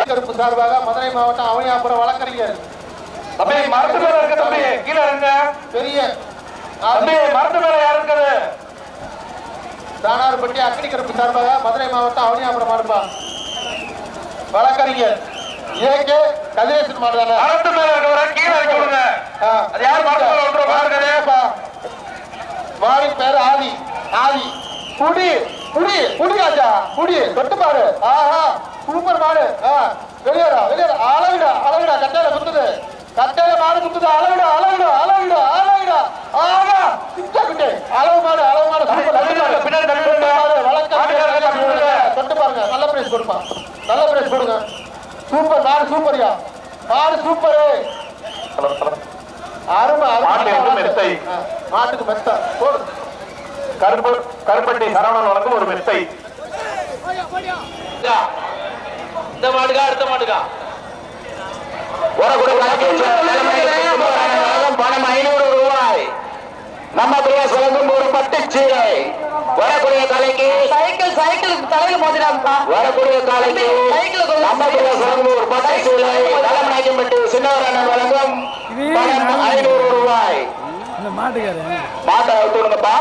கருப்பு சார்பாக மதுரை மாவட்டம் அவனியாபுரம் வழக்கறிஞர் தம்பி மரத்து மேல இருக்க தம்பி கீழே இருங்க. பெரிய தம்பி மரத்து மேல யார் இருக்குது? தானார்பட்டி அக்னி கருப்பு சார்பாக மதுரை மாவட்டம் அவனியாபுரம் மாடுப்பா வழக்கறிஞர் ஏகே கதிரேசன் மாடுதானே. மரத்து மேல இருக்கிறவரை கீழே இருக்க விடுங்க. அது யார் மரத்து மேல ஒன்று பாருங்கப்பா. மாடின் பேர் ஆதி. ஆதி புடி புடி புடி ராஜா புடி தொட்டு பாரு. ஆஹா சூப்பர் மாடு. வெளியேறா வெளியேறா. அளவிடா அளவிடா. கட்டையில குத்துது. கட்டையில மாடு குத்துது. அளவிடா அளவிடா அளவிடா அளவிடா. ஆகா சிக்கே அளவு மாடு அளவு மாடு. பின்னாடி தொட்டு பாருங்க. நல்ல பிரைஸ் கொடுப்பா. நல்ல பிரைஸ் கொடுங்க. சூப்பர் மாடு சூப்பர்யா. மாடு சூப்பரு. அருமை மாட்டுக்கு மெத்த போடு. கருப்பட்டி சரவணன் வழங்கும் ஒரு மெத்தை. இந்த மாடுகா அடுத்த மாடுகா பணம் 500 ரூபாய். நம்ம பிரியாஸ் வழங்கும் ஒரு பட்டு சீரை. வரக்கூடிய காலைக்கு சைக்கிள் தலையில மோதிராப்பா. வரக்கூடிய காலைக்கு நம்ம பிரியாஸ் வழங்கும் ஒரு பட்டு சீரை. தலைமநாயக்கம்பட்டு சின்னவரண்ணன் வழங்கும் பணம் 500 ரூபாய். மாட்டை விட்டுடுங்கப்பா.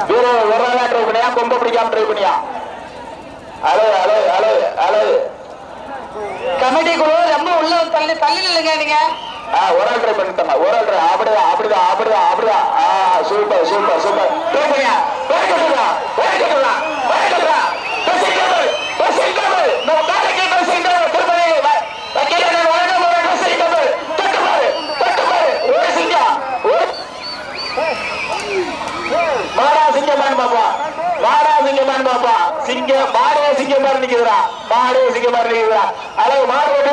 வீர ஒரு ட்ரை பண்ணியா கொம்ப பிடிக்காம ட்ரை பண்ணியா. அழகு அழகு அழகு அழகு. கமிட்டி குழு ரொம்ப உள்ள தள்ளி இல்லைங்க நீங்க. ஒரு ஆள் ட்ரை பண்ணிட்டாங்க. ஒரு ஆள் ட்ரை. அப்படிதான் அப்படிதான் அப்படிதான் அப்படிதான். Super super super. ட்ரை பண்ணியா அளவு மாடு ஓட்டி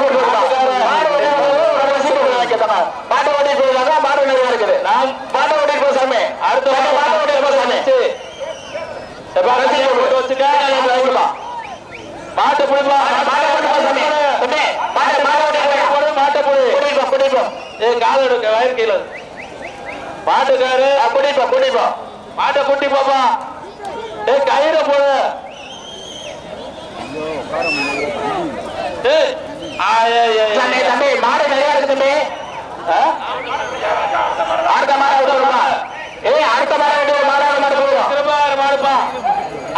மாட்டை ஓட்டி போயிருக்காங்க. மாடு நிறைய இருக்குது. நான் மாட்டை ஓட்டி போ சாமி. அடுத்த மாட்டை ஓட்டி போ சாமி. வச்சுக்க மாட்டை பிடிப்பா. மாட்டை ஓட்டி போ சாமி. மாட்டை பிடிப்போம். கால எடுக்க வயிறு கீழே மாட்டுக்காரு குடிப்பா. மாட்டை குட்டி போப்பா. கயிறு போடு. தம்பி மாடு நிறைய இருக்கு தம்பி. அடுத்த மாடு அடுத்த மாடு மாடு கிருபாகரன் மாடுப்பா.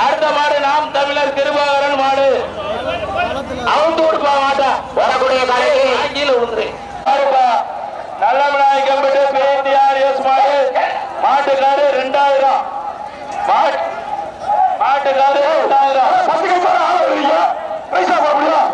அடுத்த மாடு நாம் தமிழர் கிருபாகரன் மாடு. அவுந்து கொடுப்பா மாட்டா. வரக்கூடிய காலைக்கு கீழே விழுந்துரு. நல்ல விநாயகம்பட்டு PTRS மாடு. மாட்டுக்காரு 2000. மாட்டுக்காரு 2000. பைசா போட முடியும்.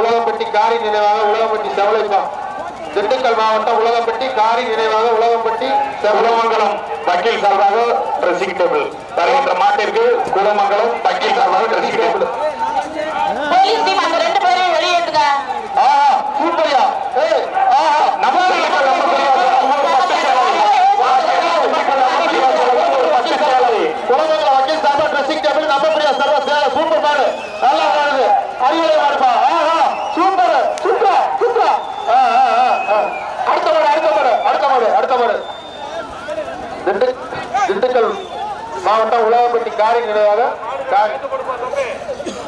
உலகம்பட்டி காரி நினைவாக உலகம்பட்டி செவலைப்பா. திண்டுக்கல் மாவட்டம் உலகம்பட்டி காரி நினைவாக உலகம்பட்டி செவலமங்கலம் வக்கீல் சார்பாக ட்ரெஸ்ஸிங் டேபிள் தருகின்ற மாட்டிற்கு குலமங்கலம் வக்கீல் சார்பாக ட்ரெஸ்ஸிங் டேபிள். போலீஸ் டீம் அந்த 2 பேரையும் வெளியேற்றுங்க. சூப்பர்யா. குலமங்கலம் வக்கீல் சார்பாக ட்ரெஸ்ஸிங் டேபிள். நம்ம பிரியா சர்வ சூப்பர் மாடு. நல்லா மாடுது. அறிவுரை மாடுப்பா. Super super super. அடுத்த மாடு திண்டுக்கல் மாவட்டம் உலகப்பட்டி காரி நிலையாக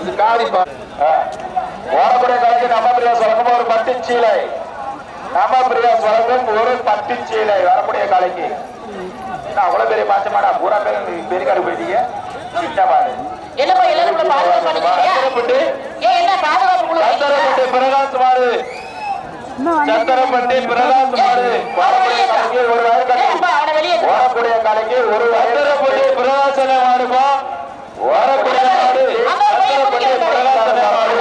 இது காரி ஓரப்படைய காலைக்கு நம்ம பிரியா சொல்லணும் ஒரு பட்டு சீலை நம்ம பிரியா சொல்லணும் ஒரு பட்டு சீலை வரக்கூடிய காலைக்கு அவ்வளவு பெரிய பாச்சமாடா பூரா பேர் பெருக்காடு போயிட்டீங்க சின்ன மாடு என்னப்பா எல்லாரும் பாதுகாப்பு பண்ணிக்கிறீங்க என்ன பாதுகாப்பு பிரகாஷ் மாடு சத்திரப்பட்டி பிரகாஷ் மாடு வரக்கூடிய காலைக்கு ஒரு வயற்கட்டு ஓரக்கூடிய காலைக்கு ஒரு சத்திரப்பட்டி பிரகாசன மாடுப்பா வரக்கூடிய மாடு சத்திரப்பட்டி பிரகாசன மாடு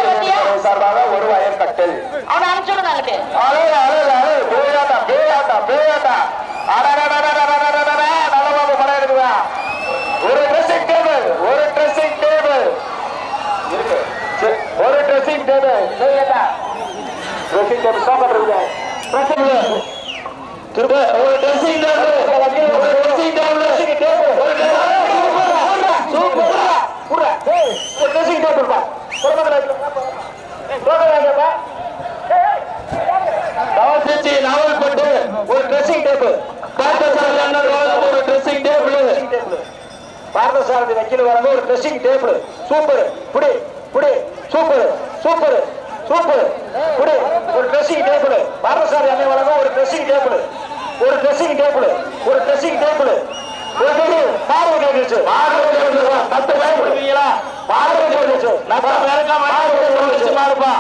சார்பாக ஒரு வயற்கட்டல் அவனை அனுப்பிச்சுடுங்க பேயாட்டா பேயாட்டா பேயாட்டா நல்ல படம் இருக்குதா ஒரு ட்ரெஸ்ஸிங் டேபிள் ஒரு ட்ரெஸ்ஸிங் டேபிள் இருக்கு ஒரு ட்ரெஸ்ஸிங் டேபிள் ட்ரெஸ்ஸிங் டேபிள் தான் பண்றது திரும்ப ஒரு ட்ரெஸ்ஸிங் டேபிள் ஒரு ட்ரெஸ்ஸிங் டேபிள் ஒரு ட்ரெஸ்ஸிங் டேபிள் பா தவசிச்சி நாவல்பட்டு ஒரு ட்ரெஸ்ஸிங் டேபிள் ஒரு ட்ரெஸ்ஸிங் டேபிள் பார்த்தசாரதி வக்கீல் வரங்க ஒரு ட்ரெஸ்ஸிங் டேபிள் சூப்பர் புடி புடி சூப்பர் சூப்பர் சூப்பர் புடி ஒரு ட்ரெஸ்ஸிங் டேபிள் பார்த்தசாரதி அண்ணன் வரங்க ஒரு ட்ரெஸ்ஸிங் டேபிள் ஒரு ட்ரெஸ்ஸிங் டேபிள் ஒரு ட்ரெஸ்ஸிங் டேபிள் பார்வை கேட்டுச்சு பத்து பேர் கொடுப்பீங்களா பார்வை கேட்டுச்சு மாடுப்பா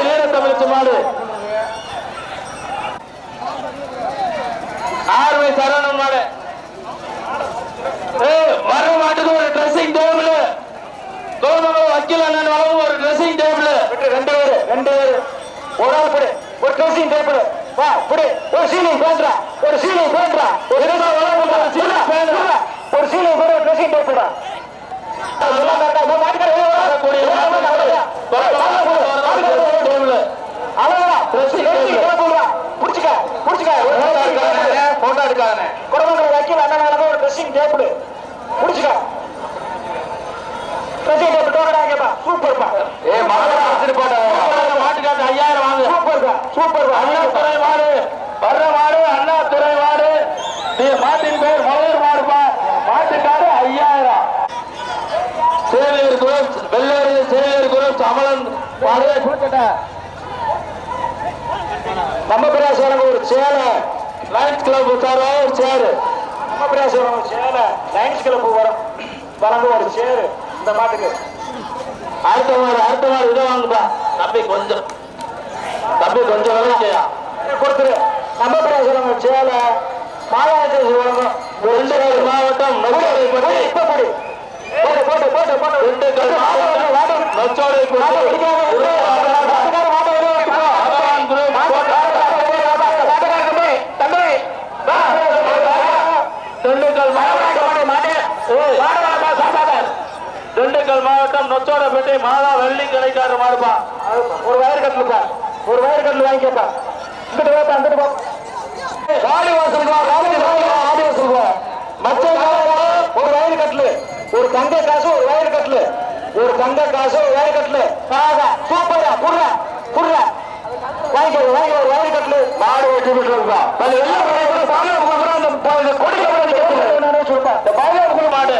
ஈரத்தமிழ்ச்சி மாடு ஆர்வை சரவணன் மாடு வர மாட்டுக்கு ஒரு ட்ரெஸ்ஸிங் டேபிள் தோழர்கள் வக்கீல் அண்ணன் வளவும் ஒரு ட்ரெஸ்ஸிங் டேபிள் ரெண்டு பேரு ஒரு ஆள் படு ஒரு ட்ரெஸ்ஸிங் டேபிள் வா புடி ஒரு சீலிங் பேண்ட்ரா ஒரு சீலிங் பேண்ட்ரா ஒரு சீலிங் பேண்ட்ரா ஒரு சீலிங் பேண்ட் ஒரு ட்ரெஸ்ஸிங் டேபிள்டா எல்லாம் கரெக்டா மாட்டிக்கற அவ்வளவுதான் ட்ரெஸ்ஸிங் டேபிள் புடிச்சுக்க புடிச்சுக்க போட்டோ எடுக்காதே குடமங்கல வக்கீல் அண்ணனால ஒரு ட்ரெஸ்ஸிங் டேபிள் புடிச்சுக்க ட்ரெஸ்ஸிங் டேபிள் டோக்கடாங்கப்பா சூப்பர்ப்பா மகள அடிச்சிட்டு போட்ட மாட்டுக்காட்டு 5000 வாங்க சூப்பர்ப்பா சூப்பர்ப்பா அண்ணா துறை மாடு வர்ற மாடு அண்ணா துறை மாடு மாட்டின் பேர் மலையூர் மாடுப்பா மாட்டுக்காடு 5000 சேவையர் குலம் வெள்ளேரி சேவையர் குலம் சமலன் மாடு நம்ம பிராசவரங்க ஒரு சேலை லயன்ஸ் கிளப் சார் ஒரு சேரு நம்ம பிராசவரங்க ஒரு சேலை லயன்ஸ் கிளப் வரங்க ஒரு சேரு இந்த மாட்டுக்கு அடுத்த மாடு இதை வாங்குப்பா தம்பி கொஞ்சம் விலைக்கையா கொடுத்துரு நம்ம பிராசவரங்க சேலை மாலாஜி மாவட்டம் இப்படி போட்டு திண்டுக்கல் மாவட்டம் நச்சோடை திண்டுக்கல் மாவட்டம் நொச்சோடப்பேட்டை மாதா வெள்ளி கடைக்காரர் மாடுப்பா ஒரு வயர் கட்டலுப்பா ஒரு வயர் கட்டல் வாங்கிக்கப்பா இங்கிட்டு போப்பா அங்கிட்டு போ வாடி வாசல்வா வாடி வாசல்வா மச்ச ஒரு வயர் கட்டலு ஒரு தங்க காசு ஒரு வயர் கட்டலு ஒரு தங்க காசு ஒரு வயர் கட்டலு சூப்பரா புர்ரா புர்ரா வாங்கி ஒரு வயர் கட்டலு மாடு ஓட்டி விட்டுருக்கா மாடு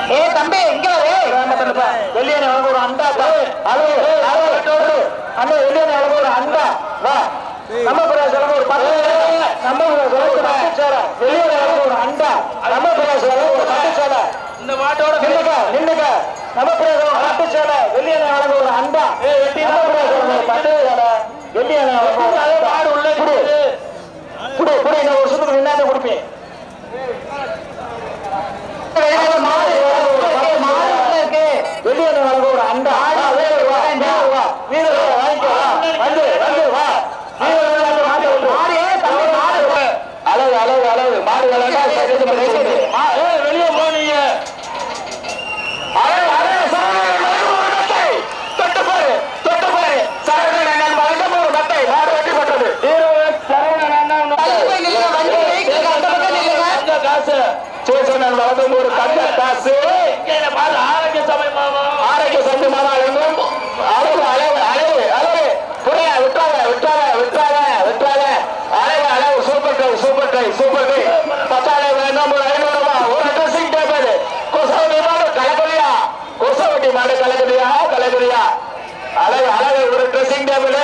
ஏ தம்பி இங்க வெளியான ஒரு அண்டா அண்ணா வெளியான ஒரு அண்டா வா நம்ம பிரதேசம் ஒரு பத்து நம்ம பிரதேசம் வெளியான ஒரு அண்டா நம்ம பிரதேசம் ஒரு பட்டு சேலை இந்த மாட்டோட நின்னுக்க நம்ம பிரதேசம் பட்டு சேலை வெளியான ஒரு அண்டா பட்டு சேலை வெளியான மாடு உள்ள புடி புடி நான் ஒரு சுத்துக்கு நின்னாத கொடுப்பேன் வெளியே வளர்க்க ஒரு அண்டா அழகு அழகு அழகு மாடு வெளியே போனீங்க தொட்டு பாரு சரவணன் வழக்கம் ஒரு மட்டை மாடு வெட்டி பட்டது காசு சேசனன் வழக்கம் ஒரு தங்க காசு ஆரோக்கிய சபை மாதம் அளவு அளவு அளவு அளவு புரிய விட்டாத விட்டாத விட்டாத விட்டாத அளவு அளவு சூப்பர் சூப்பர் பத்தாளை வேணும் ஒரு 500 ரூபாய் ஒரு ட்ரெஸ்ஸிங் டேபிள் கொசவட்டி மாடு கலக்குறியா கொசவட்டி மாடு கலக்குறியா அழகு அழகு ஒரு ட்ரெஸ்ஸிங் டேபிள்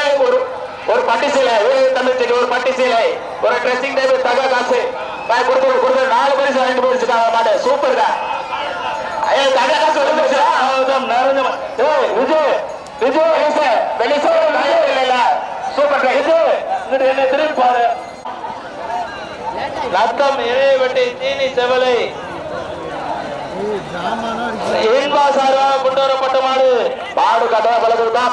ஒரு பட்டி சீலை தமிழ்ச்சிக்கு ஒரு பட்டி சீலை ஒரு ட்ரெஸ்ஸிங் டேபிள் தக காசு கொடுத்து 4 பரிசு வாங்கிட்டு போயிருச்சுக்காங்க மாடு சூப்பர்டா தக காசு சூப்பர் என்ன திரும்பி பாரு நத்தம் இணைய வெட்டி தீனி செவலை கொண்டு வரப்பட்ட மாடு மாடு கட்ட பழகுதா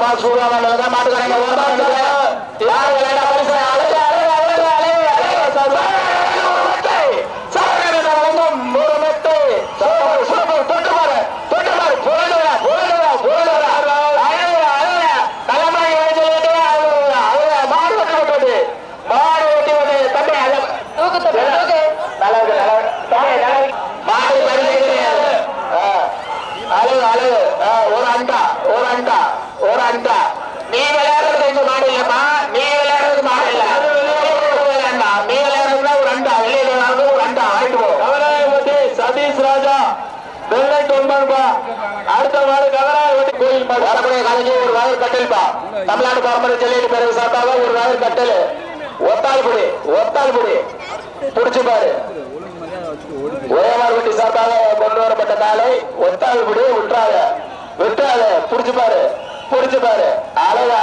ஒரு அண்டா நீ விளையாடுறது இந்த மாடு இல்லப்பா நீ விளையாடுறது மாடு இல்ல நீ விளையாடுறதுல ஒரு அண்டா வெளியில ஒரு அண்டா ஆயிட்டு கவராயப்பட்டி சதீஷ் ராஜா வெள்ளை தொன்பான்பா அடுத்த மாடு கவராயப்பட்டி கோயில் மாடு வரக்கூடிய காலைக்கு ஒரு வயர் கட்டல்பா தமிழ்நாடு பரம்பரை செல்லிட்டு பிறகு சார்பாக ஒரு வயர் கட்டல் ஒத்தால் புடி புடிச்சு பாரு ஒரேமார்பட்டி சார்பாக கொண்டு வரப்பட்ட காலை ஒத்தால் புடி விட்டுறாத புடிச்சு பாரு அழகு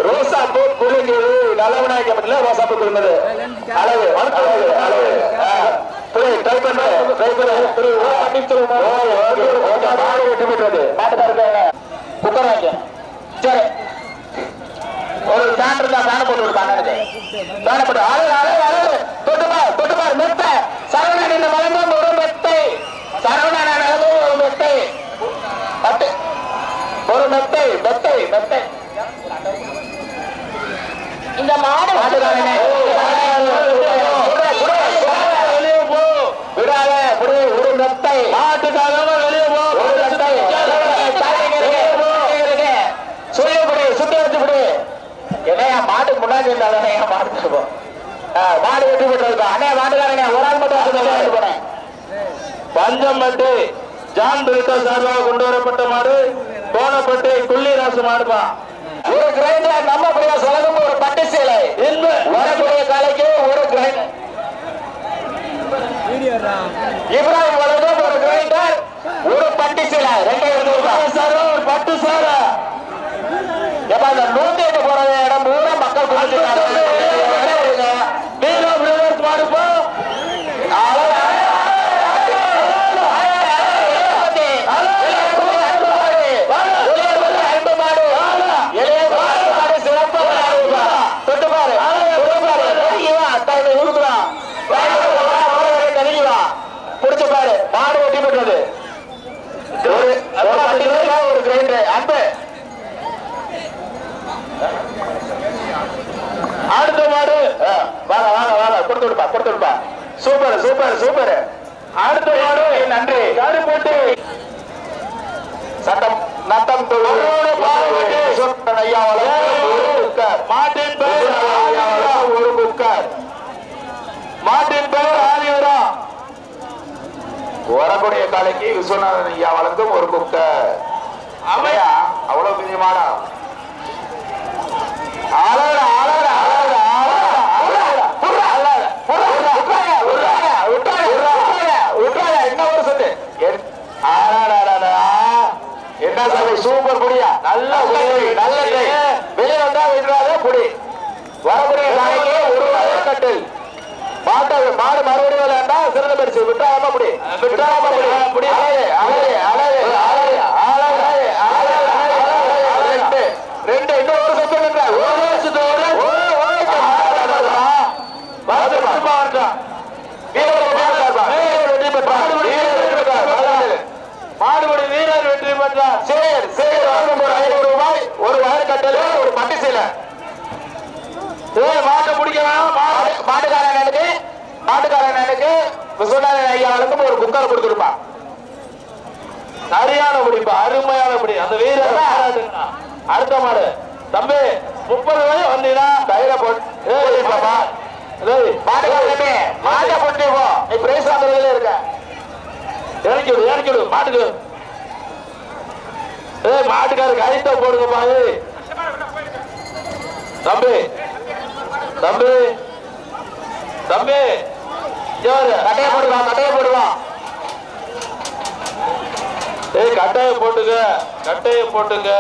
ரோசா பூ குலுங்குது நல்லவனாக்கப்பட்டல ரோசா பூ குலுங்குது அழகு ட்ரை பண்ண வெட்டி போட்டுறது குக்கர் வாங்க சரி ஒரு ஃபேன் இருந்தா ஃபேன் போட்டு விடுப்பாங்க ஃபேன் போட்டு அழகு தொட்டுப்பார் மெத்த சரவணன் வளர்ந்த ஒரு மெத்தை சரவணன் ஒரு மெத்தை ஒரு மெத்தை இந்த மாடு விடாத ஒரு மெத்தை மாட்டுக்காக வெளியே சொல்லி சுத்தி வச்சு என்னையா மாட்டுக்கு முன்னாடி இருந்தாலும் மாடு மாடு வெட்டி போட்டு அண்ணே மாட்டுக்காரங்க ஒரு ஆள் மட்டும் போனேன் பஞ்சம்பட்டு ஜான் பிரிட்டோ சார்பாக கொண்டு வரப்பட்ட மாடு கோணப்பட்டு குள்ளிராசு மாடுப்பா ஒரு கிரைண்டர் நம்ம பிரியா சொல்லணும் ஒரு பட்டு சேலை வரக்கூடிய காலைக்கு ஒரு கிரைண்டர் இப்ராஹிம் வளர்ந்து ஒரு கிரைண்டர் ஒரு பட்டு சேலை 2000 ரூபாய் சார் ஒரு பட்டு சேலை எப்ப அந்த 108 போற இடம் பூரா மக்கள் மாடுப்போ புடிச்சு பாரு மாடு வெட்டி பெற்றது ஒரு கிரைண்டர் அன்பு அடுத்த மாடு வாங்க கொடுத்துடுப்பா சூப்பர் அடுத்த மாடு நன்றி காடு போட்டு சட்டம் நட்டம் மாட்டின் பெயர் ஒரு குக்கர் மாட்டின் பெயர் ஆதிவரா வரக்கூடிய காலைக்கு விஸ்வநாதன் ஐயா வழங்கும் ஒரு குக்கர் அமையா அவ்வளவு பெரிய மாடா என்ன சாமி சூப்பர் புடியா நல்ல வெளியே வந்தா விடுறாத புடி வரக்கூடிய காலைக்கு ஒரு கட்டில் மாடு மறுபடியும் விளையாண்டா சிறந்த பரிசு விட்டாம புடி ரெண்டு இன்னும் ஒரு செகண்ட் மாடுபடி வீரர் வெற்றி பெற்றார் சரி 500 ரூபாய் ஒரு வயர் கட்டல ஒரு பட்டு சீலை மாட்டை பிடிக்கலாம் மாட்டுக்காரனுக்கு விஸ்வநாதன் ஐயாவுக்கும் ஒரு குக்கர் கொடுத்துருப்பான் சரியான பிடிப்பா அருமையான பிடி அந்த வீரர் அடுத்த மாடு தம்பி 30 வரை வந்தீங்கன்னா கையில போட்டு மாட்டுக்கு மாட்டுக்காரருக்கு ஐட்ட போடுங்கப்பா. தம்பி தம்பி தம்பி கட்டைய போடுவான் கட்டைய போடுவான். கட்டைய போட்டுங்க கட்டைய போட்டுங்க.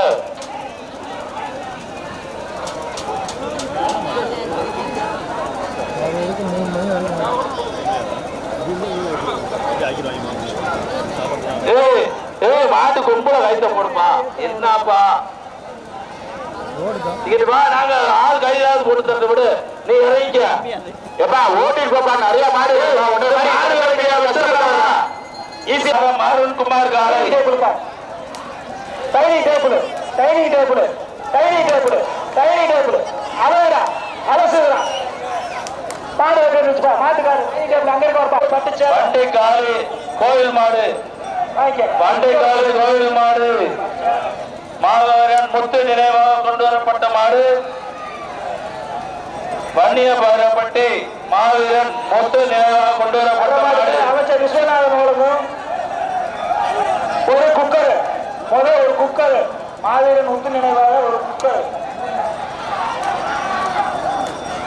மாட்டு கொம்புல கைத்த போடுப்பா. என்னப்பா நாங்க ஆள் கையாவது போட்டு தரத விடு. நீ இறங்கிக்க எப்பா ஓட்டிட்டு போப்பா. நிறைய மாடு Arunkumar dining table dining table dining table dining table அழகா அலசுறா மாடு வச்சுப்பா. மாட்டுக்காரு டைனிங் டேபிள் அங்க இருக்க பட்டுச்சு. பண்டைக்காடு கோயில் மாடு பண்டைக்காடு கோயில் மாடு மாவீரன் முத்து நினைவாக கொண்டு வரப்பட்ட மாடு. வன்னியபாரப்பட்டி மாவீரன் முத்து நினைவாக கொண்டு வரப்பட்ட மாடு. அமைச்சர் விஸ்வநாதன் அவர்களுக்கும் ஒரு குக்கர் ஒரு குக்கர் மாவீரன் முத்து நினைவாக ஒரு குக்கர்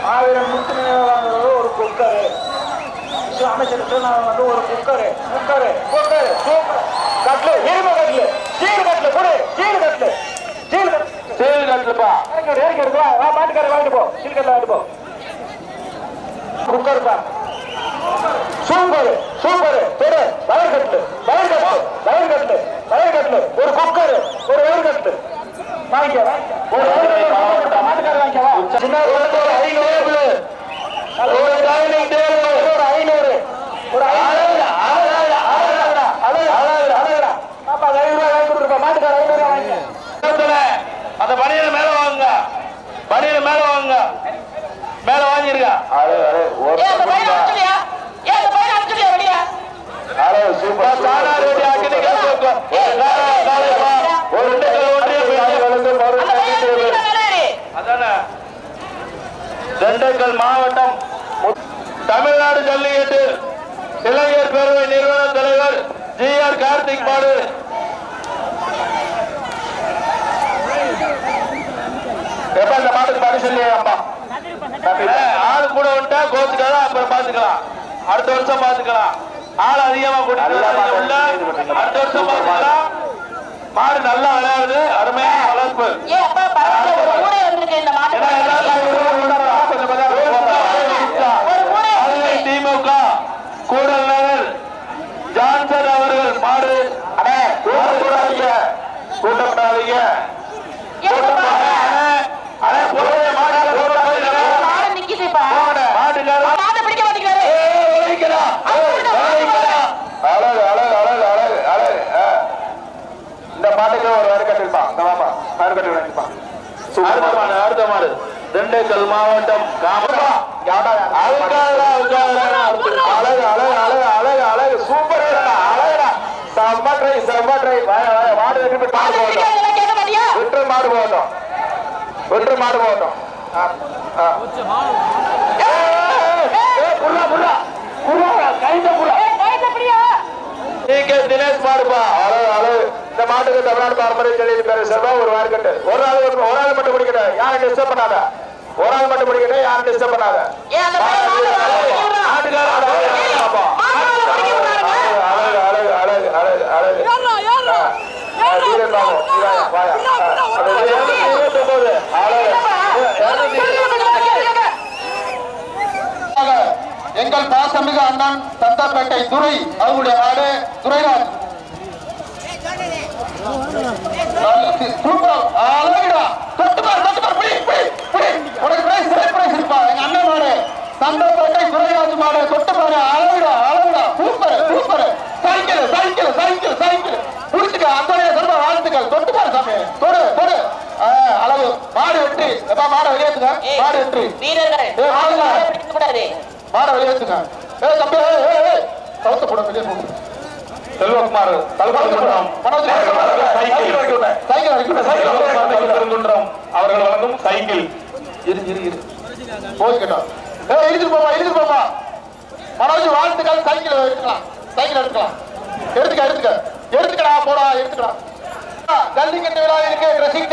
மாவீரன் முத்து நினைவாக ஒரு குக்கர். அமைச்சர் விஸ்வநாதன் வந்து ஒரு குக்கர் குக்கர் குக்கர் கட்லு எருமை கட்லு சீல் கட்லு கொடு சீல் கட்லு சீல் கட்லுப்பா. மாட்டுக்காரர் வாங்கிட்டு போ. சீல் கட்ல வாங்கிட்டு போ. குக்கர் பா சூப்பர் சூப்பர் தொடு வயர் கட்லு வயர் கட்லு வயர் கட்லு வயர் கட்லு ஒரு குக்கர் ஒரு வயர் கட்லு வாங்கிக்க ஒரு மாட்டுக்காரர் வாங்கிக்கவா. சின்ன ஒரு 500 ஒரு டைனிங் டேபிள் ஒரு 500 ஒரு 500 மாட்டுக்காரர் 500 வாங்கிக்க. அந்த பணியில மேல வாங்க பணியில மேல வாங்க மேல வாங்கிருக்க. திண்டுக்கல் மாவட்டம் தமிழ்நாடு ஜல்லிக்கட்டு இளைஞர் பேரவை நிறுவன தலைவர் ஜி.ஆர். கார்த்திக் மாடு. எப்ப இந்த மாட்டுக்கு பரிசு அம்மா ஆள் கூட வந்துட்டா கோச்சுக்காத அப்புறம் பாத்துக்கலாம். அடுத்த வருஷம் பாத்துக்கலாம். ஆள் அதிகமா கூட்டிட்டு அடுத்த வருஷம் பாத்துக்கலாம். மாடு நல்லா விளையாடுது. அருமையான வளர்ப்பு. திமுக கூடல் நகர் ஜான்சன் அவர்கள் மாடு கூட்டப்படாதீங்க இந்த மாட்டுக்கு ஒரு வேறு கட்டிருப்பான். அடுத்த மாடு திண்டுக்கல் மாவட்டம் அழகு சூப்பர் அழகா செம்மற்றை மாடு விட்டு மாடு போகட்டும் விட்டு மாடு போகட்டும். தினேஷ் மாடுப்பா அழகு. இந்த மாட்டுக்கு தமிழ்நாடு பாரம்பரிய செடியில் பேரு செல்வா ஒரு வார்க்கட்டு ஒரு ஆள் மட்டும் பிடிக்கணும். யாரும் டிஸ்டர்ப் பண்ணாத. ஒரு ஆள் மட்டும் பிடிக்கணும். யாரும் டிஸ்டர்ப் பண்ணாத. எங்கள் பாசமிகு அண்ணன் தத்தப்பேட்டை துரை அவருடைய நாடு துரைராஜ் தந்தப்பேட்டை துரைராஜ் மாடு தொட்டு பாரு. அழகுடா அழகுடா super super. Cycle cycle cycle cycle புடிச்சுக்க. அந்த சொல்ற வாழ்த்துக்கள். தொட்டு பாரு சாமி தொடு தொடு அழகு. மாடு வெற்றி எப்பா மாட வெளியேற்றுங்க. மாடு வெற்றி மாட வெளியேற்றுங்க. தம்பி தவிர்த்து போட வெளியே போகும். செல்வகுமார் அவர்கள் வழங்கும் சைக்கிள் போய்கிட்டோம். இழுத்துட்டு போமா இழுத்துட்டு போமா. மனோஜ் வாழ்த்துக்கள். சைக்கிள் எடுத்துக்கலாம். சைக்கிள் எடுத்துக்கலாம். எடுத்துக்க எடுத்துக்க எடுத்துக்கடா போடா எடுத்துக்கடா ஜல்லிக்கட்டு விழாவிற்கு ட்ரெஸ்ஸிங்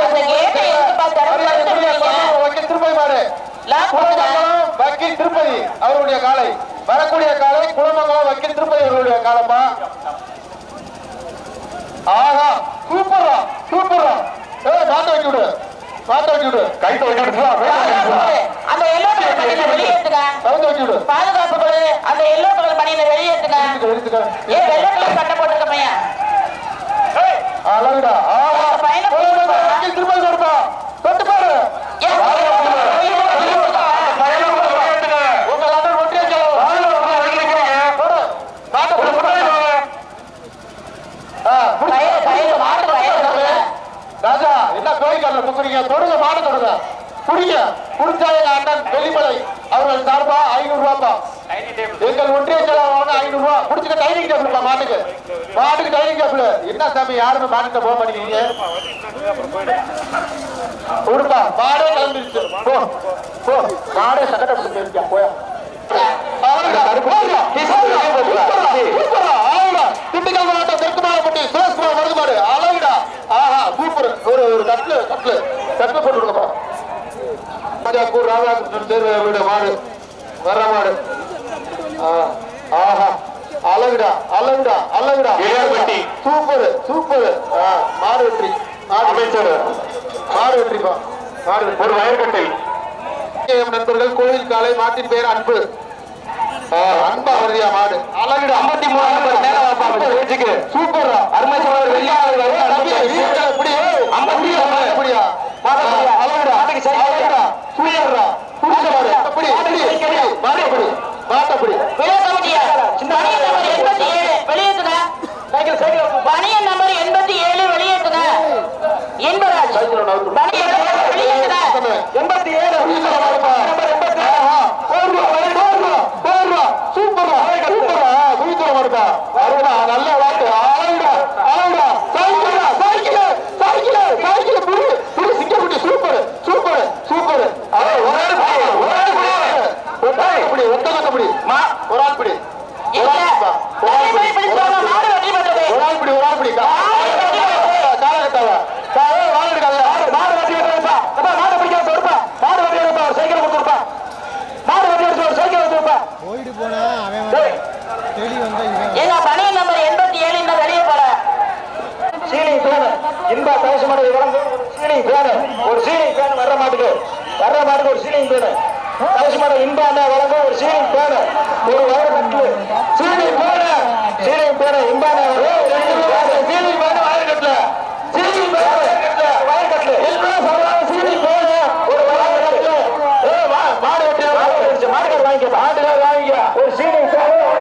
வக்கீல் திருப்பதி மாடு குளமங்கலம் வக்கீல் திருப்பதி அவருடைய காலை வரக்கூடிய காலை குளமங்கலம் வக்கீல் திருப்பதி அவருடைய காலமா ஆஹா சூப்பரா சூப்பரா மாத்த வச்சு விடு மாத்த வச்சு விடு கைத்த வச்சு விடு அந்த எல்லோ கலர் பனியனை வெளியேற்றுங்க. கவுந்து வச்சு விடு பாதுகாப்பு குழு அந்த எல்லோ கலர் பனியனை வெளியேற்றுங்க. எடுத்துக்க ஏன் வெள்ளை கலர் சட்டை போட்டுருக்க பையன் அழகுடா ஆஹா வக்கீல் திருப்பதி கொடுப்பா தொட்டு பாரு ராஜா என்ன கோயில்காரல முக்குறீங்க தொடுங்க மாடு தொடுங்க குடிங்க குடிச்சா எங்க அண்ணன் வெளிமலை அவர்கள் சார்பா 500 ரூபாப்பா எங்கள் ஒன்றிய செலவான 500 ரூபாய் குடிச்சுக்க டைனிங் டேபிள்ப்பா மாட்டுக்கு மாட்டுக்கு டைனிங் டேபிள் என்ன சாமி யாருமே மாட்டுக்கிட்ட போக மாட்டேங்கிறீங்க கொடுப்பா மாடே கிளம்பிடுச்சு போ போ மாடே சட்டை போட்டு போயிருக்கா போயா திண்டுக்கல் மாவட்டம் தெற்கு மாவட்டப்பட்டி சுரேஷ்குமார் மருதுமாடு அழகுடா ஆஹா சூப்பர் ஒரு கட்ல கட்ல கட்ல போட்டு கொடுக்கப்பா ராஜாக்கூர் ராதாகிருஷ்ணன் தேர்வு வீடு மாடு வர்ற மாடு ஆஹா அழகுடா அழகுடா அழகுடா சூப்பர் சூப்பர் மாடு வெற்றி அமைச்சர் மாடு வெற்றிப்பா மாடு ஒரு வயற்கட்டை நண்பர்கள் கோயில் காலை மாட்டின் பெயர் அன்பு அன்பா வருதியா மாடு அழகுடா 53 மேல வாப்பா சூப்பர் அருமை சோழர் வெள்ளியாளர் இப்படி 50 அப்படியா அழகுடா அழகுடா சூயர்ரா புடிச்சவாரு அப்படி மாடு அப்படி மாட்டு அப்படி வெளியேற்றுங்க. பனியன் நம்பர் 87 வெளியேற்றுங்க. என்பராஜ் பனியன் வெளியேற்றுங்க. 87 நல்ல வாட்டு அழகுடா அழகுடா சைக்கிளா சைக்கிள் சைக்கிள் சைக்கிள் புடி புடி சிங்கக்குட்டி சூப்பர் சூப்பர் சூப்பர் ஒரு ஒட்டகத்தை பிடி மா ஒரு ஆள் பிடி ஒரு ஆள் பிடி ஒரு ஆள் பிடி காலகட்டாவா வாழ எடுக்காத மாடு வட்டி எடுப்பா மாடு பிடிக்காத கொடுப்பா மாடு வட்டி எடுப்பா ஒரு சைக்கிள் கொடுத்துருப்பா மாடு வட்டி எடுத்து ஒரு சைக்கிள் கொடுத்துருப்பா போயிட்டு போனா அவன் தேடி வந்தா ஏங்க பனியன் நம்பர் 87 இந்த வெளியே போல சீலிங் ஃபேன் இன்பா தவசமான சீலிங் ஃபேன் ஒரு சீலிங் ஃபேன் வர்ற மாட்டுக்கு ஒரு சீலிங் ஃபேன் தவசமான இன்பா வழங்க ஒரு சீலிங் ஃபேன் ஒரு வயர் கட்டு சீலிங் ஃபேன் இன்பா சீலிங் ஃபேன் வயர் கட்டுல சீலிங் ஃபேன் வயர் கட்டுல எல்லாம் சொல்லலாம் சீலிங் ஃபேன் ஒரு வயர் கட்டு மாடு வெட்டி மாடு வாங்கிக்க மாடு